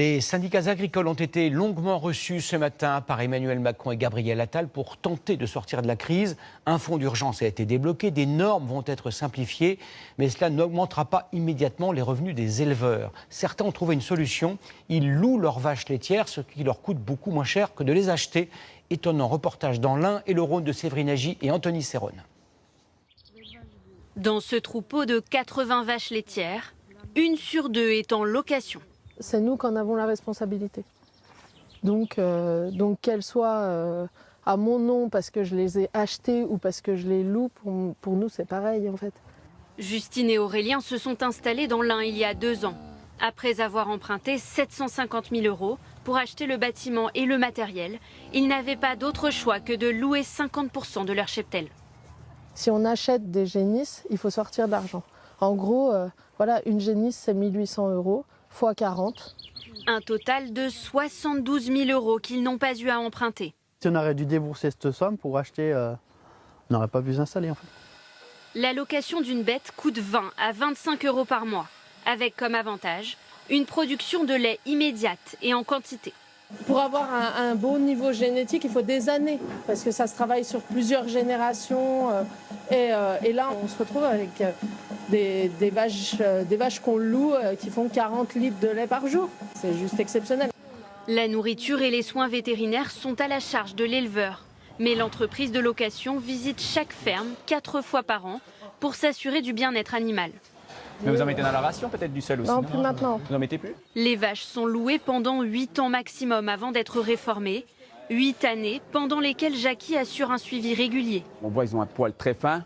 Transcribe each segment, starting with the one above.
Les syndicats agricoles ont été longuement reçus ce matin par Emmanuel Macron et Gabriel Attal pour tenter de sortir de la crise. Un fonds d'urgence a été débloqué, des normes vont être simplifiées, mais cela n'augmentera pas immédiatement les revenus des éleveurs. Certains ont trouvé une solution, ils louent leurs vaches laitières, ce qui leur coûte beaucoup moins cher que de les acheter. Étonnant reportage dans l'Ain et le Rhône de Séverine Agi et Anthony Serron. Dans ce troupeau de 80 vaches laitières, 1 sur 2 est en location. C'est nous qui en avons la responsabilité. Donc qu'elles soient à mon nom parce que je les ai achetées ou parce que je les loue, pour nous c'est pareil en fait. Justine et Aurélien se sont installés dans l'Ain il y a 2 ans, après avoir emprunté 750 000 € pour acheter le bâtiment et le matériel. Ils n'avaient pas d'autre choix que de louer 50% de leur cheptel. Si on achète des génisses, il faut sortir de l'argent. En gros, voilà, une génisse c'est 1 800 € fois 40. Un total de 72 000 € qu'ils n'ont pas eu à emprunter. Si on aurait dû débourser cette somme pour acheter, on n'aurait pas pu s'installer en fait. La location d'une bête coûte 20 à 25 € par mois, avec comme avantage une production de lait immédiate et en quantité. Pour avoir un beau niveau génétique, il faut des années, parce que ça se travaille sur plusieurs générations. Et là, on se retrouve avec des vaches qu'on loue qui font 40 litres de lait par jour. C'est juste exceptionnel. La nourriture et les soins vétérinaires sont à la charge de l'éleveur. Mais l'entreprise de location visite chaque ferme 4 fois par an pour s'assurer du bien-être animal. Mais vous en mettez dans la ration peut-être du sel aussi? Non, plus maintenant. Vous n'en mettez plus? Les vaches sont louées pendant 8 ans maximum avant d'être réformées. 8 années pendant lesquelles Jackie assure un suivi régulier. On voit qu'ils ont un poil très fin,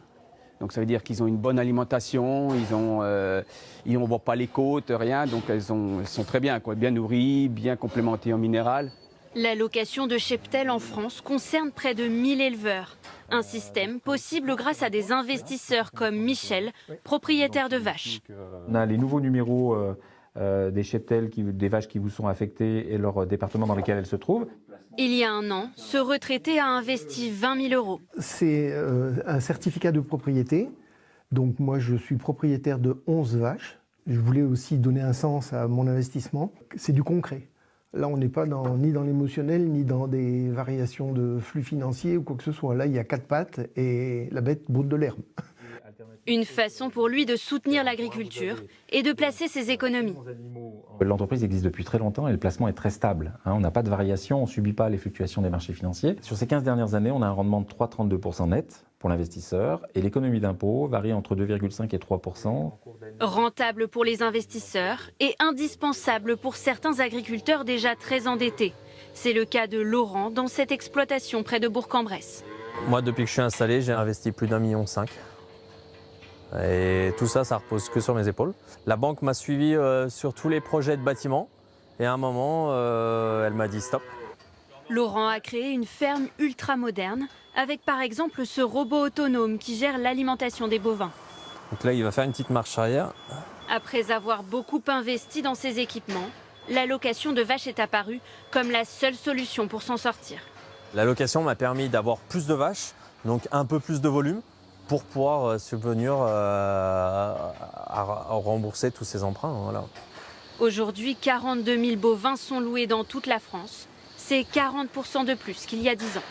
donc ça veut dire qu'ils ont une bonne alimentation, ils ne voient pas les côtes, rien, donc elles sont très bien, bien nourries, bien complémentées en minéral. La location de cheptel en France concerne près de 1000 éleveurs. Un système possible grâce à des investisseurs comme Michel, propriétaire de vaches. On a les nouveaux numéros des cheptels, des vaches qui vous sont affectées et leur département dans lequel elles se trouvent. Il y a 1 an, ce retraité a investi 20 000 €. C'est un certificat de propriété. Donc moi, je suis propriétaire de 11 vaches. Je voulais aussi donner un sens à mon investissement. C'est du concret. Là, on n'est pas ni dans l'émotionnel, ni dans des variations de flux financiers ou quoi que ce soit. Là, il y a 4 pattes et la bête broute de l'herbe. Une façon pour lui de soutenir l'agriculture et de placer ses économies. L'entreprise existe depuis très longtemps et le placement est très stable. On n'a pas de variation, on ne subit pas les fluctuations des marchés financiers. Sur ces 15 dernières années, on a un rendement de 3,32% net pour l'investisseur et l'économie d'impôt varie entre 2,5 et 3%. Rentable pour les investisseurs et indispensable pour certains agriculteurs déjà très endettés. C'est le cas de Laurent dans cette exploitation près de Bourg-en-Bresse. Moi, depuis que je suis installé, j'ai investi plus d'1,5 million. Et tout ça, ça repose que sur mes épaules. La banque m'a suivi sur tous les projets de bâtiments et à un moment, elle m'a dit stop. Laurent a créé une ferme ultra moderne avec par exemple ce robot autonome qui gère l'alimentation des bovins. Donc là, il va faire une petite marche arrière. Après avoir beaucoup investi dans ses équipements, la location de vaches est apparue comme la seule solution pour s'en sortir. La location m'a permis d'avoir plus de vaches, donc un peu plus de volume, pour pouvoir subvenir à rembourser tous ces emprunts. Voilà. Aujourd'hui, 42 000 bovins sont loués dans toute la France. C'est 40% de plus qu'il y a 10 ans.